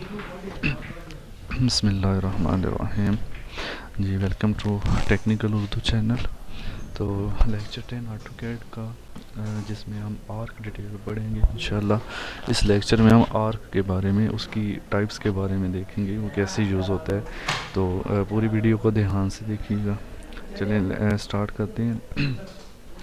बिस्मिल्लाहिर्रहमानिर्रहीम। जी welcome to technical Urdu channel. तो लेक्चर 10 ऑटोकैड का जिसमें हम आर्क डिटेल पढ़ेंगे इंशाल्लाह। इस लेक्चर में हम आर्क के बारे में, उसकी टाइप्स के बारे में देखेंगे, वो कैसे यूज़ होता है। तो पूरी वीडियो को ध्यान से देखिएगा। चलें स्टार्ट करते हैं।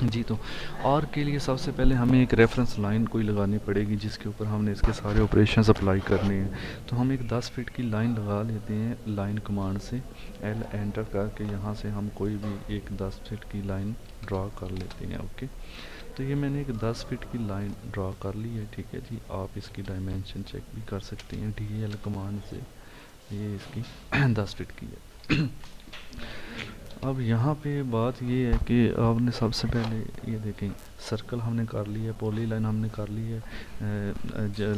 जी, तो आर्क के लिए सबसे पहले हमें एक रेफरेंस लाइन कोई लगानी पड़ेगी जिसके ऊपर हमने इसके सारे ऑपरेशंस अप्लाई करने हैं। तो हम एक 10 फीट की लाइन लगा लेते हैं लाइन कमांड से। एल एंटर करके यहाँ से हम कोई भी एक 10 फीट की लाइन ड्रा कर लेते हैं। ओके, तो ये मैंने एक 10 फीट की लाइन ड्रा कर ली है। ठीक है जी, आप इसकी डायमेंशन चेक भी कर सकते हैं DL कमांड से। ये इसकी 10 फीट की है। अब यहाँ पे बात ये है कि आपने सबसे पहले ये देखें, सर्कल हमने कर लिया है, पॉली लाइन हमने कर ली है,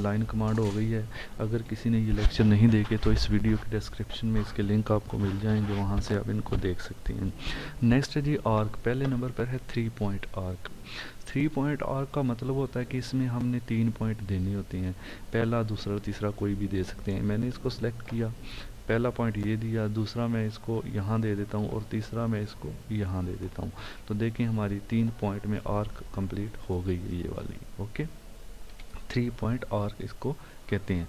लाइन कमांड हो गई है। अगर किसी ने ये लेक्चर नहीं देखे तो इस वीडियो के डिस्क्रिप्शन में इसके लिंक आपको मिल जाएंगे, वहाँ से आप इनको देख सकते हैं। नेक्स्ट है जी आर्क। पहले नंबर पर है 3 पॉइंट आर्क। 3 पॉइंट आर्क का मतलब होता है कि इसमें हमने 3 पॉइंट देने होते हैं। पहला, दूसरा, तीसरा कोई भी दे सकते हैं। मैंने इसको सिलेक्ट किया, पहला पॉइंट ये दिया, दूसरा मैं इसको यहाँ दे देता हूँ और तीसरा मैं इसको यहाँ दे देता हूँ। तो देखें हमारी 3 पॉइंट में आर्क कंप्लीट हो गई है ये वाली। ओके, 3 पॉइंट आर्क इसको कहते हैं।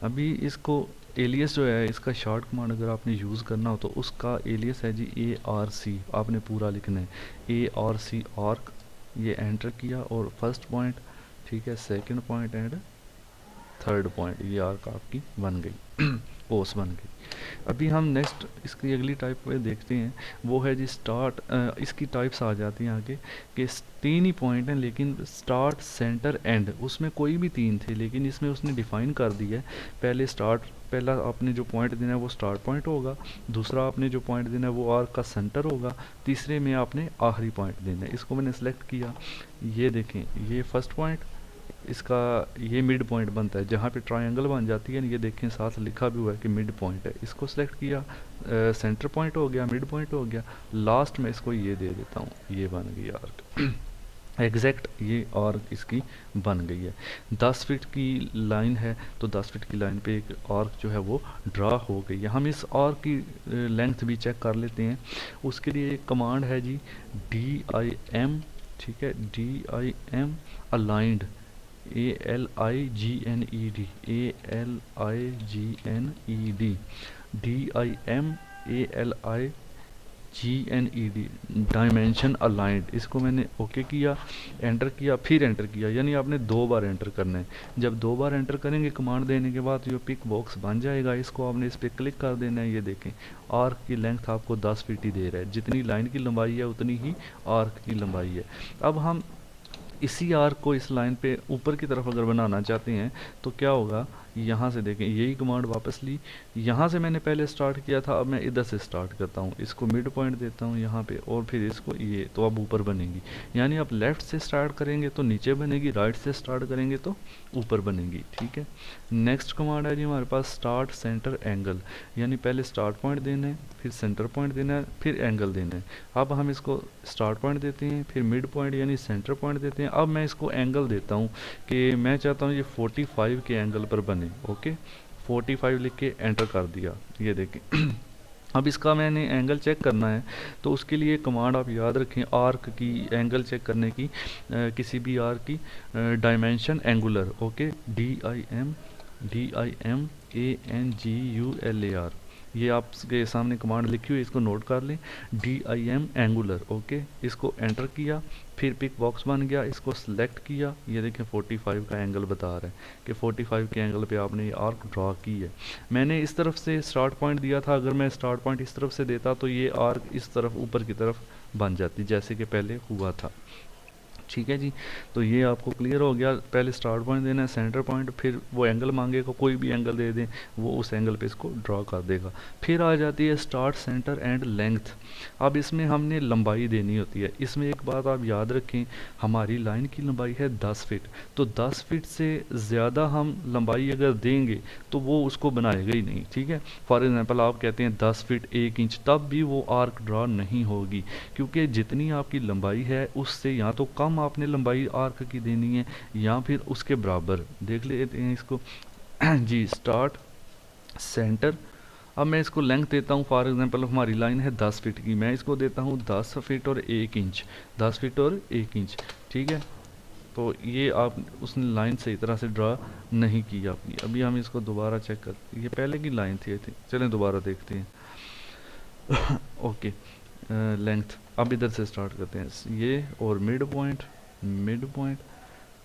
अभी इसको एलियस जो है, इसका शॉर्ट कमांड अगर आपने यूज़ करना हो तो उसका एलियस है जी ARC। आपने पूरा लिखना है ARC आर्क। ये एंटर किया और फर्स्ट पॉइंट, ठीक है, second point and third point, ये आर्क आपकी बन गई, पोस्ट बन गई। अभी हम नेक्स्ट इसकी अगली टाइप पे देखते हैं, वो है जी स्टार्ट। इसकी टाइप्स आ जाती हैं आगे कि 3 ही पॉइंट हैं लेकिन स्टार्ट, सेंटर, एंड, उसमें कोई भी 3 थे लेकिन इसमें उसने डिफाइन कर दिया है। पहले स्टार्ट, पहला आपने जो पॉइंट देना है वो स्टार्ट पॉइंट होगा, दूसरा आपने जो पॉइंट देना है वो आर्क का सेंटर होगा, तीसरे में आपने आखिरी पॉइंट देना है। इसको मैंने सेलेक्ट किया, ये देखें ये फर्स्ट पॉइंट, इसका ये मिड पॉइंट बनता है जहाँ पे ट्रायंगल बन जाती है। ये देखें साथ लिखा भी हुआ है कि मिड पॉइंट है। इसको सेलेक्ट किया, सेंटर पॉइंट हो गया, मिड पॉइंट हो गया, लास्ट में इसको ये दे देता हूँ, ये बन गई आर्क। एग्जैक्ट ये आर्क इसकी बन गई है। 10 फीट की लाइन है तो 10 फीट की लाइन पे एक आर्क जो है वो ड्रा हो गई है। हम इस आर्क की लेंथ भी चेक कर लेते हैं। उसके लिए एक कमांड है जी DIM, ठीक है, DIM aligned, ALIGNED, ALIGNED, DIM ALIGNED, dimension aligned. इसको मैंने ओके किया, एंटर किया, फिर एंटर किया, यानी आपने 2 बार एंटर करना है। जब 2 बार एंटर करेंगे कमांड देने के बाद, ये पिक बॉक्स बन जाएगा। इसको आपने इस पर क्लिक कर देना है। ये देखें आर्क की लेंथ आपको 10 फीट ही दे रहा है, जितनी लाइन की लंबाई है उतनी ही आर्क की लंबाई है। अब हम इसी आर्क को इस लाइन पे ऊपर की तरफ अगर बनाना चाहते हैं तो क्या होगा, यहाँ से देखें यही कमांड वापस ली, यहाँ से मैंने पहले स्टार्ट किया था, अब मैं इधर से स्टार्ट करता हूँ, इसको मिड पॉइंट देता हूँ यहाँ पे और फिर इसको ये, तो अब ऊपर बनेगी। यानी आप लेफ़्ट से स्टार्ट करेंगे तो नीचे बनेगी, राइट से स्टार्ट करेंगे तो ऊपर बनेगी। ठीक है, नेक्स्ट कमांड है जी हमारे पास स्टार्ट, सेंटर, एंगल। यानी पहले स्टार्ट पॉइंट देना है, फिर सेंटर पॉइंट देना है, फिर एंगल देना है। अब हम इसको स्टार्ट पॉइंट देते हैं, फिर मिड पॉइंट यानी सेंटर पॉइंट देते हैं। अब मैं इसको एंगल देता हूँ कि मैं चाहता हूँ ये 45 के एंगल पर बने। ओके, 45 लिख के एंटर कर दिया, ये देखें। अब इसका मैंने एंगल चेक करना है तो उसके लिए कमांड आप याद रखें आर्क की, एंगल चेक करने की, किसी भी आर्क की dimension angular. Okay, DIM ANGULAR, ये आपके सामने कमांड लिखी हुई है, इसको नोट कर लें, DIM एंगुलर। ओके, इसको एंटर किया, फिर पिक बॉक्स बन गया, इसको सिलेक्ट किया, ये देखें 45 का एंगल बता रहा है कि 45 के एंगल पे आपने ये आर्क ड्रा की है। मैंने इस तरफ से स्टार्ट पॉइंट दिया था, अगर मैं स्टार्ट पॉइंट इस तरफ से देता तो ये आर्क इस तरफ ऊपर की तरफ बन जाती जैसे कि पहले हुआ था। ठीक है जी, तो ये आपको क्लियर हो गया। पहले स्टार्ट पॉइंट देना है, सेंटर पॉइंट, फिर वो एंगल मांगेगा, कोई भी एंगल दे दें, वो उस एंगल पे इसको ड्रॉ कर देगा। फिर आ जाती है स्टार्ट, सेंटर एंड लेंथ। अब इसमें हमने लंबाई देनी होती है। इसमें एक बात आप याद रखें, हमारी लाइन की लंबाई है 10 फीट, तो 10 फीट से ज़्यादा हम लंबाई अगर देंगे तो वो उसको बनाएगा ही नहीं। ठीक है, फॉर एग्जाम्पल आप कहते हैं 10 फीट 1 इंच, तब भी वो आर्क ड्रॉ नहीं होगी, क्योंकि जितनी आपकी लंबाई है उससे या तो कम आपने लंबाई आर्क की देनी है या फिर उसके बराबर। देख लेते हैं इसको। जी स्टार्ट, सेंटर। अब मैं इसको लेंथ देता हूँ, फॉर एग्जांपल हमारी लाइन है 10 फीट की, मैं इसको देता हूँ 10 फीट और 1 इंच, 10 फीट और 1 इंच, ठीक है। तो ये आप उसने लाइन सही तरह से ड्रा नहीं की आपकी। अभी हम इसको दोबारा चेक कर, ये पहले की लाइन थी आई थिंक, चलें दोबारा देखते हैं। ओके, लेंथ अब इधर से स्टार्ट करते हैं, ये और mid point, mid point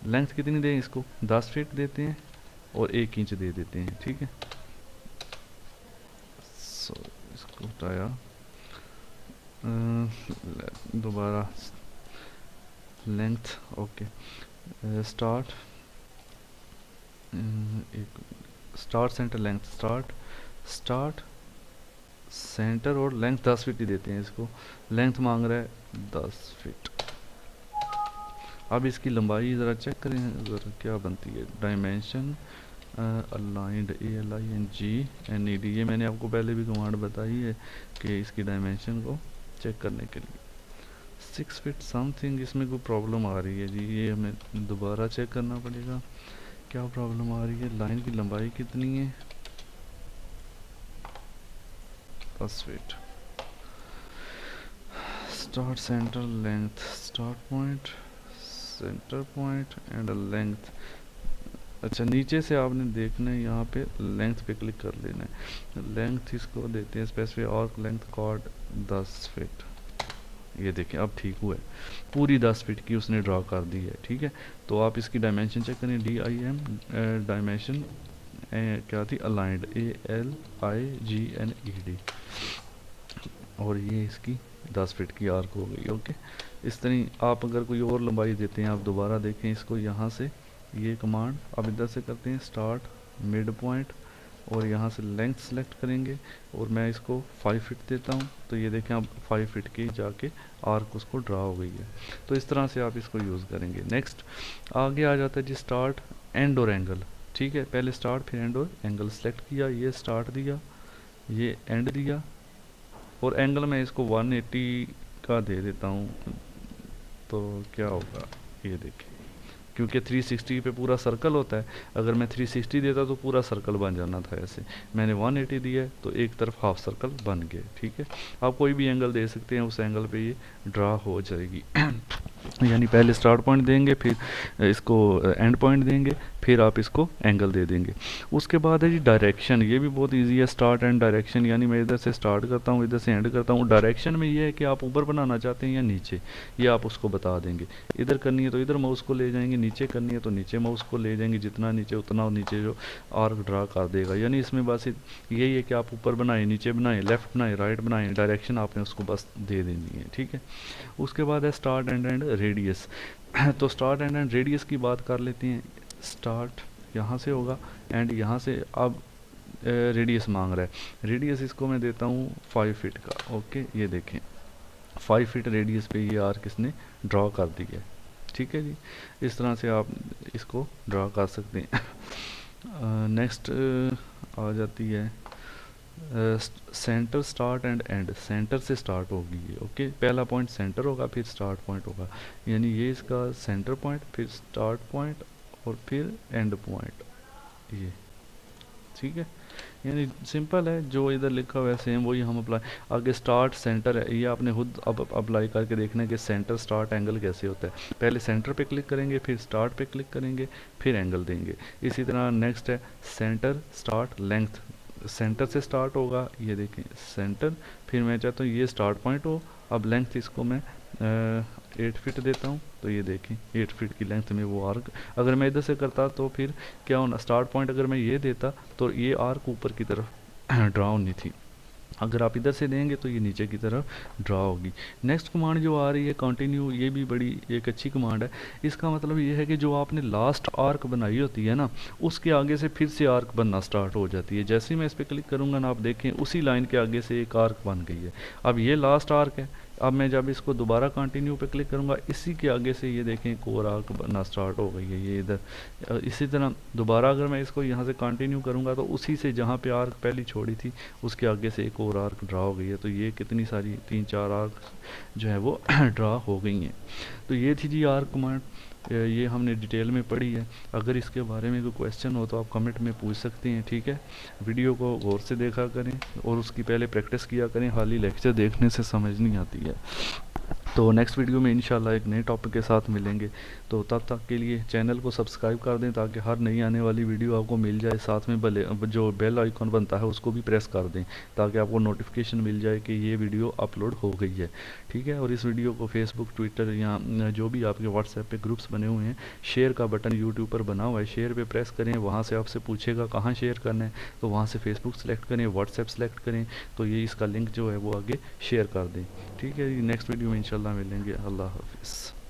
length कितनी दें इसको, 10 फीट देते हैं और 1 इंच दे देते हैं, ठीक है। सो इसको हटाया, दोबारा लेंथ, ओके, स्टार्ट, एक start centre length, start start centre और लेंथ 10 फीट ही देते हैं इसको, लेंथ मांग रहा है 10 फीट। अब इसकी लंबाई ज़रा चेक करें ज़रा क्या बनती है, डायमेंशन अलाइंड, ALINGNED, ये मैंने आपको पहले भी कमांड बताई है कि इसकी डायमेंशन को चेक करने के लिए 6 फीट समथिंग, इसमें कोई प्रॉब्लम आ रही है जी, ये हमें दोबारा चेक करना पड़ेगा क्या प्रॉब्लम आ रही है। लाइन की लंबाई कितनी है, 10 feet. Start centre length, start point, centre point and length. अच्छा, नीचे से आपने देखना है, यहाँ पे लेंथ पे क्लिक कर लेना है, लेंथ इसको देते हैं specify arc length chord 10 feet. ये देखें अब ठीक हुआ है, पूरी 10 फीट की उसने ड्रा कर दी है, ठीक है। तो आप इसकी डायमेंशन चेक करें, DIM डायमेंशन क्या थी, अलाइंड, ALIGNED, और ये इसकी 10 फीट की आर्क हो गई, ओके। इस तरह आप अगर कोई और लंबाई देते हैं, आप दोबारा देखें इसको, यहाँ से ये कमांड अब इधर से करते हैं, स्टार्ट मिड पॉइंट और यहाँ से लेंथ सेलेक्ट करेंगे और मैं इसको 5 फीट देता हूँ, तो ये देखें अब 5 फीट की जाके आर्क उसको ड्रा हो गई है। तो इस तरह से आप इसको यूज़ करेंगे। नेक्स्ट आगे आ जाता है जी स्टार्ट एंड और एंगल, ठीक है। पहले स्टार्ट फिर एंड और एंगल सेलेक्ट किया, ये स्टार्ट दिया, ये एंड दिया, और एंगल मैं इसको 180 का दे देता हूँ, तो क्या होगा ये देखिए, क्योंकि 360 पे पूरा सर्कल होता है, अगर मैं 360 देता तो पूरा सर्कल बन जाना था, ऐसे मैंने 180 दिया है तो एक तरफ हाफ सर्कल बन गए, ठीक है। आप कोई भी एंगल दे सकते हैं, उस एंगल पे ये ड्रा हो जाएगी। यानी पहले स्टार्ट पॉइंट देंगे, फिर इसको एंड पॉइंट देंगे, फिर आप इसको एंगल दे देंगे। उसके बाद है जी डायरेक्शन, ये भी बहुत इजी है, स्टार्ट एंड डायरेक्शन, यानी मैं इधर से स्टार्ट करता हूँ, इधर से एंड करता हूँ। डायरेक्शन में ये है कि आप ऊपर बनाना चाहते हैं या नीचे, ये आप उसको बता देंगे। इधर करनी है तो इधर माउस को ले जाएंगे, नीचे करनी है तो नीचे माउस को ले जाएंगे, जितना नीचे उतना नीचे जो आर्क ड्रा कर देगा। यानी इसमें बस यही है कि आप ऊपर बनाएं, नीचे बनाएं, लेफ्ट बनाएं, राइट बनाएं, डायरेक्शन आपने उसको बस दे देनी है, ठीक है। उसके बाद है स्टार्ट एंड रेडियस। तो स्टार्ट एंड रेडियस की बात कर लेते हैं। स्टार्ट यहाँ से होगा, एंड यहाँ से अब रेडियस मांग रहा है, रेडियस इसको मैं देता हूँ 5 फीट का, ओके। ये देखें 5 फीट रेडियस पे ये आर्क इसने ड्रॉ कर दी है, ठीक है जी। इस तरह से आप इसको ड्रा कर सकते हैं। नेक्स्ट आ जाती है centre start and and, centre से स्टार्ट होगी ये, ओके। पहला पॉइंट सेंटर होगा, फिर स्टार्ट पॉइंट होगा, यानी ये इसका सेंटर पॉइंट, फिर स्टार्ट पॉइंट और फिर एंड पॉइंट, ये ठीक है। यानी सिंपल है, जो इधर लिखा हुआ है सेम वही हम अप्लाई। आगे स्टार्ट सेंटर है, ये आपने खुद अब अप्लाई करके देखना है कि सेंटर स्टार्ट एंगल कैसे होता है। पहले सेंटर पे क्लिक करेंगे, फिर स्टार्ट पे क्लिक करेंगे, फिर एंगल देंगे। इसी तरह नेक्स्ट है सेंटर स्टार्ट लेंथ, सेंटर से स्टार्ट होगा, ये देखें सेंटर, फिर मैं चाहता हूँ ये स्टार्ट पॉइंट हो। अब लेंथ इसको मैं 8 फीट देता हूँ, तो ये देखें 8 फीट की लेंथ में वो आर्क, अगर मैं इधर से करता तो फिर क्या होना, स्टार्ट पॉइंट अगर मैं ये देता तो ये आर्क ऊपर की तरफ ड्रा होनी थी, अगर आप इधर से देंगे तो ये नीचे की तरफ ड्रा होगी। नेक्स्ट कमांड जो आ रही है कंटिन्यू, ये भी बड़ी एक अच्छी कमांड है। इसका मतलब ये है कि जो आपने लास्ट आर्क बनाई होती है ना, उसके आगे से फिर से आर्क बनना स्टार्ट हो जाती है। जैसे ही मैं इस पर क्लिक करूँगा ना, आप देखें उसी लाइन के आगे से एक आर्क बन गई है। अब ये लास्ट आर्क है, अब मैं जब इसको दोबारा कंटिन्यू पे क्लिक करूँगा, इसी के आगे से ये देखें एक और आर्क बनना स्टार्ट हो गई है, ये इधर। इसी तरह दोबारा अगर मैं इसको यहाँ से कंटिन्यू करूँगा तो उसी से जहाँ पे आर्क पहली छोड़ी थी उसके आगे से एक और आर्क ड्रा हो गई है। तो ये कितनी सारी 3-4 आर्क जो है वो ड्रा हो गई हैं। तो ये थी जी आर्क कमांड। ये हमने डिटेल में पढ़ी है। अगर इसके बारे में कोई क्वेश्चन हो तो आप कमेंट में पूछ सकते हैं, ठीक है। वीडियो को गौर से देखा करें और उसकी पहले प्रैक्टिस किया करें, खाली लेक्चर देखने से समझ नहीं आती है। तो नेक्स्ट वीडियो में इंशाल्लाह एक नए टॉपिक के साथ मिलेंगे। तो तब तक के लिए चैनल को सब्सक्राइब कर दें ताकि हर नई आने वाली वीडियो आपको मिल जाए। साथ में जो बेल आइकॉन बनता है उसको भी प्रेस कर दें ताकि आपको नोटिफिकेशन मिल जाए कि ये वीडियो अपलोड हो गई है, ठीक है। और इस वीडियो को फेसबुक, ट्विटर या जो भी आपके व्हाट्सएप पे ग्रुप्स बने हुए हैं, शेयर का बटन यूट्यूब पर बना हुआ है, शेयर पे प्रेस करें। वहाँ से आपसे पूछेगा कहाँ शेयर करना है, तो वहाँ से फेसबुक सेलेक्ट करें, व्हाट्सएप सेलेक्ट करें, तो ये इसका लिंक जो है वो आगे शेयर कर दें, ठीक है। नेक्स्ट वीडियो में इंशाल्लाह मिलेंगे। अल्लाह हाफिज़।